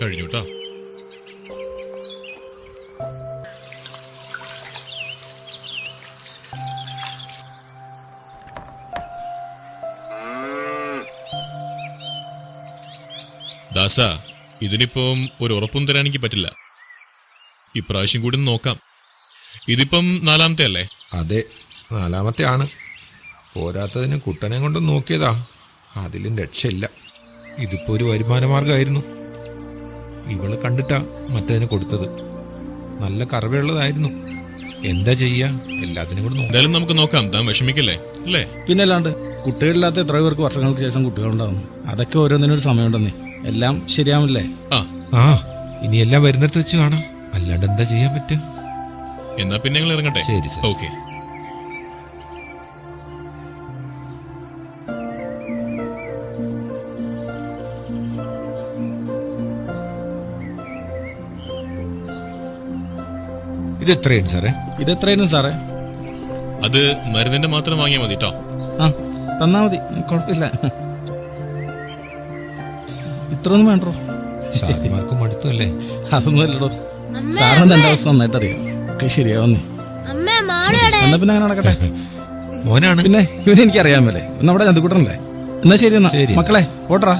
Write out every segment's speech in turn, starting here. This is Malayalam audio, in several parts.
കഴിഞ്ഞു കേട്ടോ. ദാസ, ഇതിനിപ്പം ഒരു ഉറപ്പും തരാൻ എനിക്ക് പറ്റില്ല. ഇപ്രാവശ്യം കൂടി നോക്കാം. ഇതിപ്പം 4ാമത്തെ അല്ലേ? അതെ, 4ാമത്തെ ആണ്. പോരാത്തതിന് കുട്ടനെ കൊണ്ട് നോക്കിയതാ, അതിലും രക്ഷയില്ല. ഇതിപ്പോ ഒരു വരുമാനമാർഗമായിരുന്നു. ഇവള് കണ്ടിട്ടാ മറ്റേതിന് കൊടുത്തത്. നല്ല കറവയുള്ളതായിരുന്നു. എന്താ ചെയ്യാ, എല്ലാത്തിനും കൂടെ എന്തായാലും നമുക്ക് നോക്കാം. താൻ വിഷമിക്കല്ലേ അല്ലേ? പിന്നല്ലാണ്ട് കുട്ടികളില്ലാത്ത എത്ര പേർക്ക് വർഷങ്ങൾക്ക് ശേഷം കുട്ടികളുണ്ടാവും. അതൊക്കെ ഓരോന്നിനൊരു സമയമുണ്ടെന്നേ. എല്ലാം ശരിയാവില്ലേ? ആ ഇനി എല്ലാം വരുന്നിടത്ത് വെച്ച് കാണാം. അല്ലാണ്ട് എന്താ ചെയ്യാൻ പറ്റുക? എന്നാ പിന്നെ ഞങ്ങൾ ഇറങ്ങട്ടെ. ശരി ശരി. ഓക്കെ. ഇതെത്രയാണ് സാറേ? ഇതെത്രയായിരുന്നു സാറേ? അത് മരുന്നിന്റെ മാത്രം വാങ്ങിയാൽ മതി കേട്ടോ. ആ തന്നാ മതി, കുഴപ്പമില്ല. ഇത്രയൊന്നും വേണ്ടോ? സാറിമാർക്കും അടുത്തല്ലേ? അതൊന്നും അല്ലടോ, സാറിന് എന്റെ അവസ്ഥ നന്നായിട്ട് അറിയാം. ഒക്കെ ശരിയാവുന്നേ. എന്നാ പിന്നെ അങ്ങനെ നടക്കട്ടെ. മോനാണ് പിന്നെ ഇവനെ എനിക്ക് അറിയാമല്ലേ, നമ്മുടെ ചന്തുക്കുട്ടനല്ലേ. എന്നാ ശരി, എന്നാ മക്കളെ പോട്ടറാ.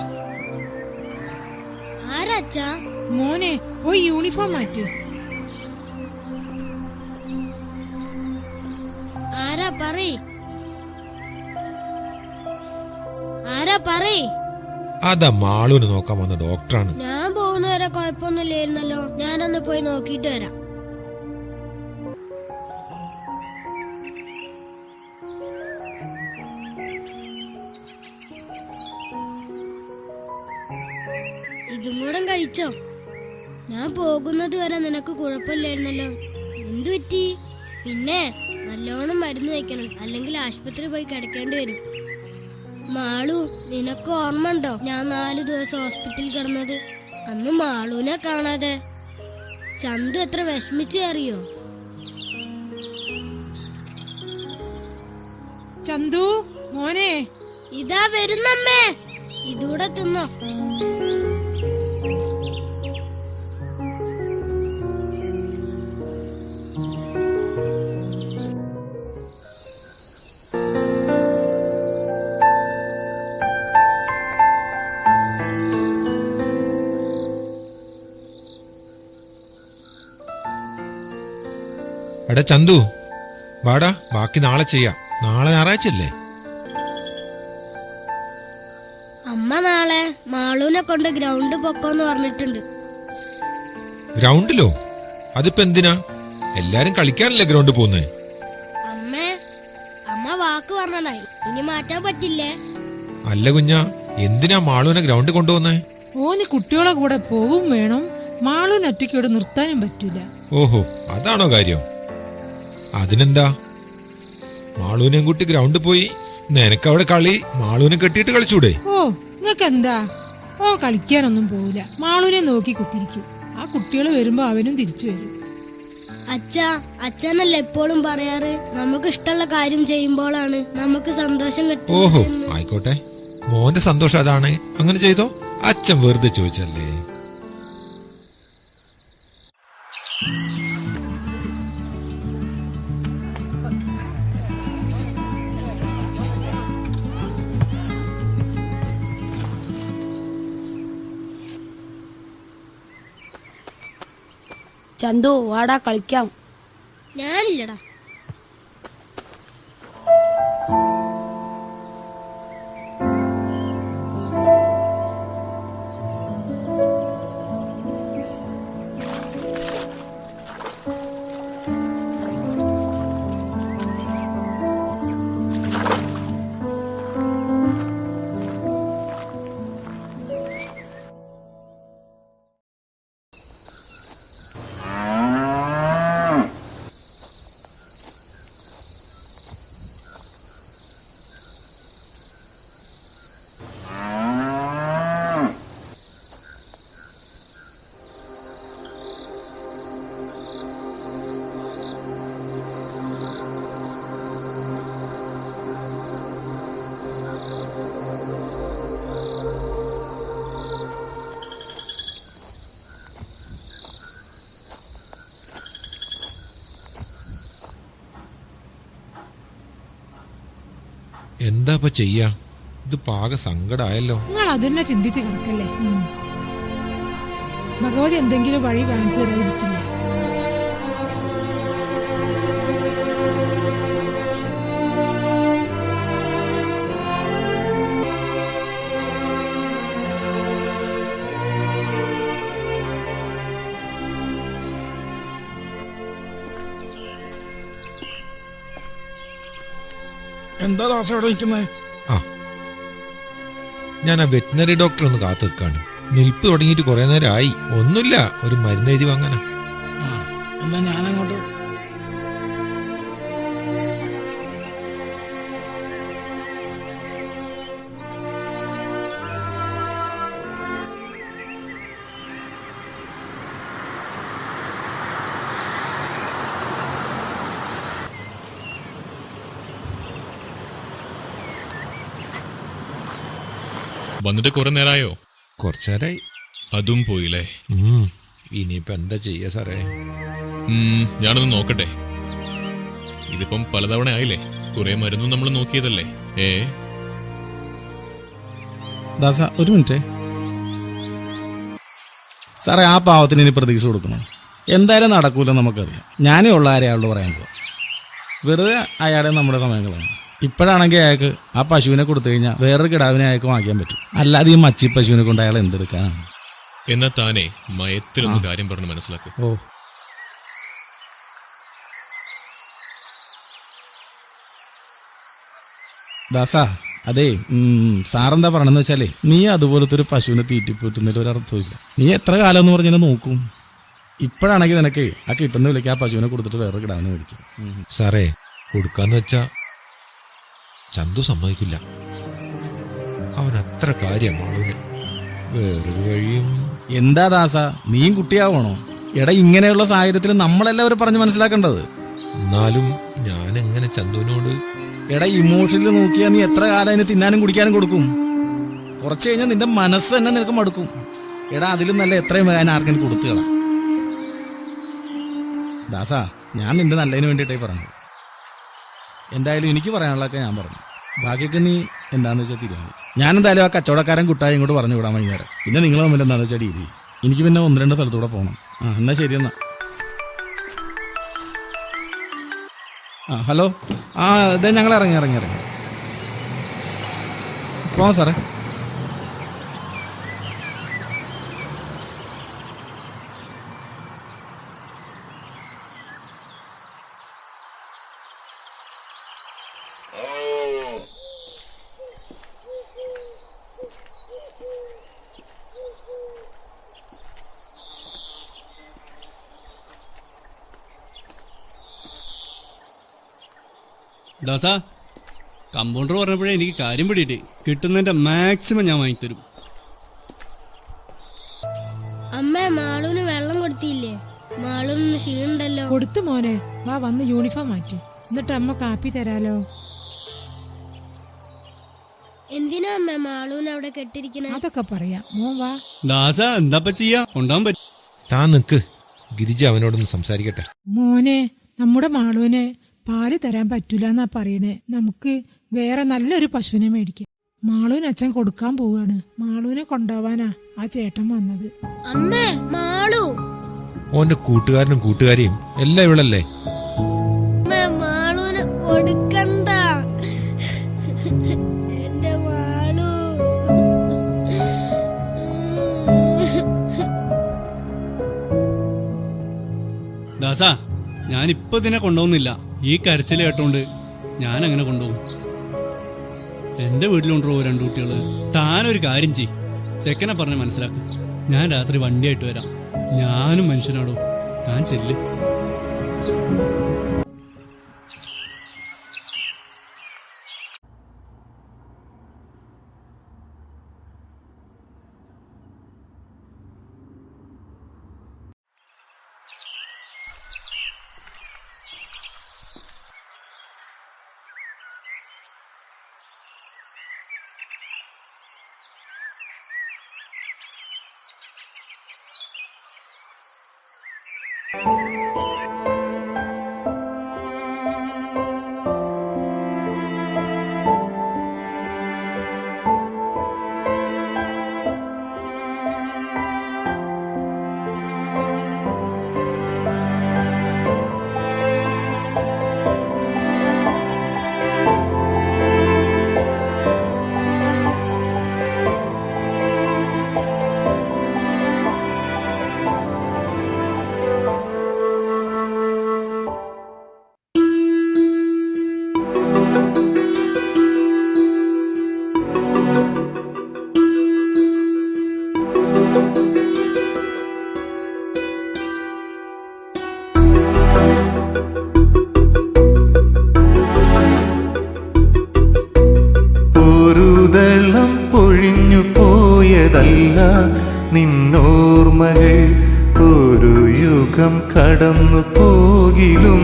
മോനെ പോയി യൂണിഫോം മാറ്റ്. അതാ മാളൂന് നോക്കാൻ വന്ന ഡോക്ടറാണ്. ഞാൻ പോകുന്നവരെ കുഴപ്പമൊന്നുമില്ലായിരുന്നല്ലോ. ഞാനൊന്ന് പോയി നോക്കിയിട്ട് വരാം. ഇതും കൂടെ കഴിച്ചോ? ഞാൻ പോകുന്നത് വരെ നിനക്ക് കുഴപ്പമില്ലായിരുന്നല്ലോ. എന്തു പറ്റി? പിന്നെ നല്ലോണം മരുന്ന് വയ്ക്കണം, അല്ലെങ്കിൽ ആശുപത്രി പോയി കിടക്കേണ്ടി വരും. മാളു, നിനക്ക് ഓർമ്മ ഉണ്ടോ ഞാൻ 4 ദിവസം ഹോസ്പിറ്റലിൽ കിടന്നത്? അന്ന് മാളുവിനെ കാണാതെ ചന്തു എത്ര വിഷമിച്ചു അറിയോ? ചന്തു മോനെ, ഇതാ വരുന്നമ്മേ, ഇതൂടെ തിന്നോ. എടാ ചന്തു, വാടാ, ബാക്കി നാളെ ചെയ്യാം. നാളെ ഞായറാഴ്ചല്ലേ? അമ്മ നാളെ മാളൂനെ കൊണ്ട് ഗ്രൗണ്ട് പൊക്കോന്ന് പറഞ്ഞിട്ടുണ്ട്. ഗ്രൗണ്ടിലോ? അതിപ്പോ എന്തിനാ? എല്ലാരും കളിക്കാനല്ലേ ഗ്രൗണ്ടിൽ പോകുന്നേ? അമ്മ വാക്ക് പറഞ്ഞായി, ഇനി മാറ്റാൻ പറ്റില്ലേ? അല്ല കുഞ്ഞാ, എന്തിനാ മാളൂനെ ഗ്രൗണ്ടിൽ കൊണ്ടുപോന്നേ? ഓന് കുട്ടികളെ കൂടെ പോകും വേണം, മാളൂന് ഒറ്റയ്ക്കോട് നിർത്താനും പറ്റൂല. ഓഹോ, അതാണോ കാര്യം? അതിനെന്താ, മാളൂനെയും കൂട്ടി ഗ്രൗണ്ടിൽ പോയി നിനക്കവിടെ കളി മാളൂനെ കെട്ടിയിട്ട് കളിച്ചൂടെ? ഓ നിങ്ങക്ക് എന്താ? ഓ കളിക്കാനൊന്നും പോവില്ല, മാളൂനെ നോക്കി കുത്തിരിക്കും. ആ കുട്ടികള് വരുമ്പോ അവനും തിരിച്ചു വരും. അച്ഛനല്ലേ എപ്പോഴും പറയാറ്, നമുക്ക് ഇഷ്ടമുള്ള കാര്യം ചെയ്യുമ്പോഴാണ് നമുക്ക് സന്തോഷം കിട്ടും. ഓഹോ, ആയിക്കോട്ടെ, മോന്റെ സന്തോഷം അതാണ്. അങ്ങനെ ചെയ്തോ. അച്ഛൻ വെറുതെ ചോദിച്ചല്ലേ. ചന്തു വാടാ കളിക്കാം. ഞാനില്ലടാ. എന്താ ഇപ്പൊ ചെയ്യാ? ഇത് പാക സങ്കടായല്ലോ. നിങ്ങൾ അതന്നെ ചിന്തിച്ച് കിടക്കല്ലേ. ഭഗവതി എന്തെങ്കിലും വഴി കാണിച്ചു തരാതിരിക്കില്ല. എന്താ ദാസ ഇവിടെ നിൽക്കുന്നത്? ആ, ഞാൻ ആ വെറ്റിനറി ഡോക്ടർ ഒന്ന് കാത്തു നിൽക്കാണ്. നിൽപ്പ് തുടങ്ങിയിട്ട് കുറെ നേരമായി. ഒന്നുമില്ല, ഒരു മരുന്ന് എഴുതി വാങ്ങാനാ. എന്നാ ഞാനങ്ങോട്ട്. വന്നിട്ട് കുറെ നേരമായോ? കുറച്ചു നേരമായി. അതും പോയില്ലേ? ഇനിയിപ്പോ എന്താ ചെയ്യാ സാറേ? ഞാനൊന്ന് നോക്കട്ടെ. ഇതിപ്പം പലതവണ ആയില്ലേ, കുറെ മരുന്നും നമ്മൾ നോക്കിയതല്ലേ. ദാസ ഒരു മിനിറ്റ് സാറേ, ആ പാവത്തിന് ഇനി പ്രതീക്ഷ കൊടുക്കണം. എന്തായാലും നടക്കൂല നമുക്കറിയാം. ഞാനേ ഉള്ള ആരെയാളോട് പറയാൻ പോവാം. വെറുതെ അയാളെ നമ്മുടെ സമയം കളയണം. ഇപ്പോഴാണെങ്കിൽ അയാൾക്ക് ആ പശുവിനെ കൊടുത്തു കഴിഞ്ഞാൽ വേറൊരു കിടാവിനെ അയാൾക്ക് വാങ്ങിക്കാൻ പറ്റും. അല്ലാതെ ഈ മച്ചി പശുവിനെ കൊണ്ട് അയാൾ എന്തെടുക്കാനാണ്? എന്നാ താനേ മയത്തിലൊന്ന് കാര്യം പറഞ്ഞ് മനസ്സിലാക്കുക. ഓ ദാസ, അതേ സാറെന്താ പറയണെന്ന് വെച്ചാലേ, നീ അതുപോലത്തെ ഒരു പശുവിനെ തീറ്റിപ്പോറ്റുന്നതിൽ ഒരർത്ഥമില്ല. നീ എത്ര കാലം എന്ന് പറഞ്ഞാൽ നോക്കും. ഇപ്പോഴാണെങ്കിൽ നിനക്ക് ആ കിട്ടുന്ന വിലയ്ക്ക് ആ പശുവിനെ കൊടുത്തിട്ട് വേറെ കിടാവിനെ മേടിക്കും. സാറേ, കൊടുക്കാന്ന് വെച്ചാ ചന്തു സമ്മതിക്കില്ല. അവൻ അത്ര കാര്യം മാളൂന്. വേറൊരു വഴിയും. എന്താ ദാസ, നീയും കുട്ടിയാവണോ? എടാ, ഇങ്ങനെയുള്ള സാഹചര്യത്തിൽ നമ്മളെല്ലാവരും പറഞ്ഞ് മനസ്സിലാക്കേണ്ടത്. എന്നാലും ഞാൻ എങ്ങനെ ചന്തുവിനോട്? എടാ, ഇമോഷനിൽ നോക്കിയാൽ നീ എത്ര കാലം അതിന് തിന്നാനും കുടിക്കാനും കൊടുക്കും? കുറച്ച് കഴിഞ്ഞാൽ നിന്റെ മനസ്സ് തന്നെ നിനക്ക് മടുക്കും. എടാ, അതിലും നല്ല എത്രയും വേഗം ആർക്കും കൊടുത്തുകളാ. ദാസ, ഞാൻ നിന്റെ നല്ലതിന് വേണ്ടിയിട്ടേ പറഞ്ഞു. എന്തായാലും എനിക്ക് പറയാനുള്ളതൊക്കെ ഞാൻ പറഞ്ഞു. ബാക്കിയൊക്കെ നീ എന്താന്ന് വെച്ചാൽ തീരുമാനിക്കും. ഞാൻ എന്തായാലും ആ കച്ചവടക്കാരൻ കുട്ടായി ഇങ്ങോട്ട് പറഞ്ഞു വിടാൻ വൈകുന്നേരം. പിന്നെ നിങ്ങൾ തമ്മിൽ എന്താണെന്ന് വെച്ചാൽ ഡീൽ ചെയ്യും. എനിക്ക് പിന്നെ 1-2 സ്ഥലത്തൂടെ പോകണം. എന്നാ ശരി എന്നാ. ഹലോ. അതെ, ഞങ്ങൾ ഇറങ്ങി പോവാം സാറേ. ദാസാ, കമ്പൗണ്ടർ പറഞ്ഞപ്പോഴേ എനിക്ക് കാര്യം പിടിയിട്ട് കിട്ടുന്നതിന്റെ മാക്സിമം ഞാൻ വാങ്ങിത്തരും. അമ്മ, മാളൂന് വെള്ളം കൊടുത്തില്ലേ? മാളൂന്ന് ക്ഷീണുണ്ടല്ലോ. കൊടുത്തു മോനെ, വാ വന്ന് യൂണിഫോം മാറ്റി, എന്നിട്ട് അമ്മ കാപ്പി തരാലോ. എന്തിനാ അമ്മ മാളൂന് അവിടെ കെട്ടിരിക്കണേ? അതൊക്കെ പറയാം, മോൻ വാ. ദാസ, എന്താ ചെയ്യാ? കൊണ്ടാൻ പറ്റും. താൻ നിക്ക്, ഗിരിജ അവനോടൊന്ന് സംസാരിക്കട്ടെ. മോനെ, നമ്മുടെ മാളൂന് പാല് തരാൻ പറ്റൂല എന്നാ പറയണേ. നമുക്ക് വേറെ നല്ലൊരു പശുവിനെ മേടിക്കാം. മാളൂന് അച്ഛൻ കൊടുക്കാൻ പോവാണ്. മാളൂനെ കൊണ്ടുപോവാനാ ആ ചേട്ടൻ വന്നത്. അമ്മേ, മാളു. ഓന്റെ കൂട്ടുകാരനും കൂട്ടുകാരിയും എല്ലാം ഇവളല്ലേ. മാളൂന് കൊടുക്കണ്ട. എന്റെ മാളു. ദാസാ, ഞാനിപ്പോ ഇതിനെ കൊണ്ടുപോകുന്നില്ല. ഈ കരച്ചിൽ കേട്ടോണ്ട് ഞാൻ അങ്ങനെ കൊണ്ടുപോകും. എന്റെ വീട്ടിലുണ്ടോ 2 കുട്ടികള്. താനൊരു കാര്യം ചെയ്, ചെക്കനെ പറഞ്ഞ് മനസ്സിലാക്കും. ഞാൻ രാത്രി വണ്ടിയായിട്ട് വരാം. ഞാനും മനുഷ്യനാടോ. താൻ ചെല്ല്. നിന്നോർമ്മകൾ ഒരു യുഗം കടന്നു പോകിലും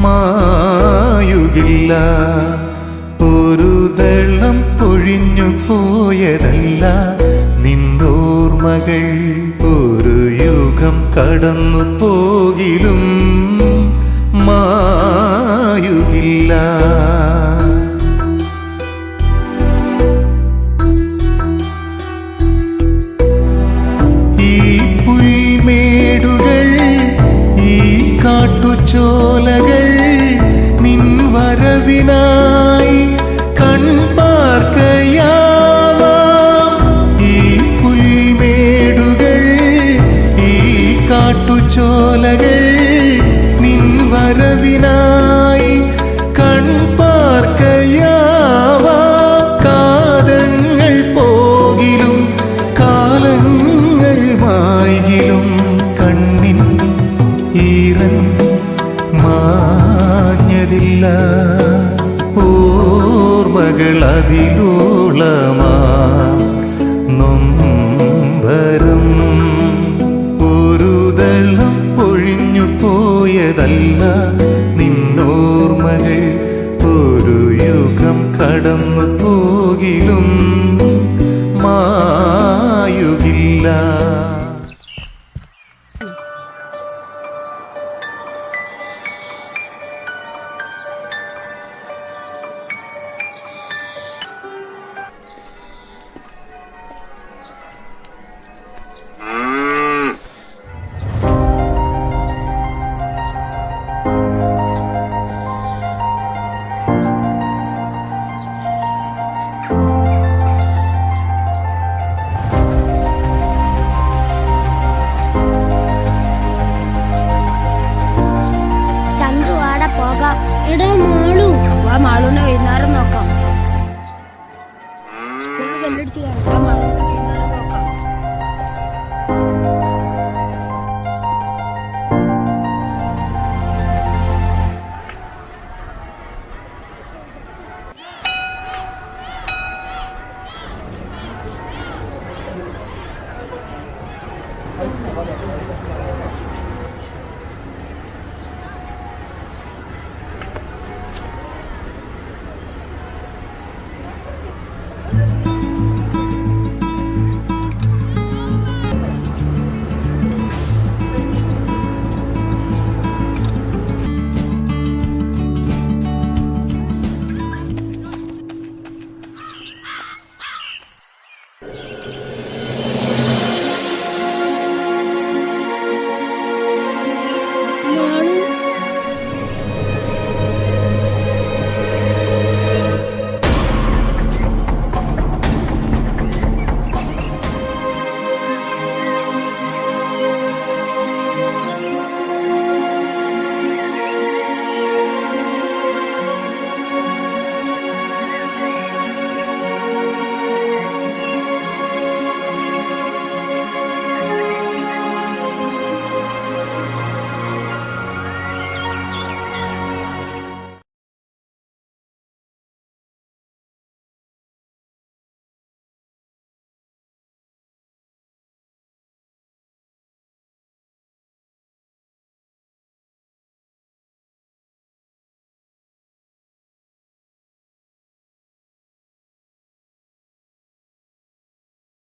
മായുകില്ല. ഒരു ദളം പൊഴിഞ്ഞു പോയതല്ല നിന്നോർമ്മകൾ ഒരു യുഗം കടന്നു പോകിലും മായുകില്ല. ഈ പുൽമേടുകൾ ഈ കാട്ടുചോലകൾ നിൻ വരവിനായി കൺപാർക്കയാവാം. ഈ പുൽമേടുകൾ ഈ കാട്ടുചോലകൾ നിൻ വരവിനായി കൺപാർക്കയാവാം. കാതങ്ങൾ പോകിലും കാലങ്ങൾ മായിലും കണ്ണിൻ ഈറൻ മാഞ്ഞതില്ല. ഓർമ്മകൾ അതിലോളമാ നൊമ്പരം ഒരു ദളം പൊഴിഞ്ഞു പോയതല്ല നിന്നോർമ്മകൾ ഒരു യുഗം കടന്നു പോകിലും മായുകില്ല. ചന്തു ആടെ പോകാം. എടാ മാളു, വാ മാളൂനെ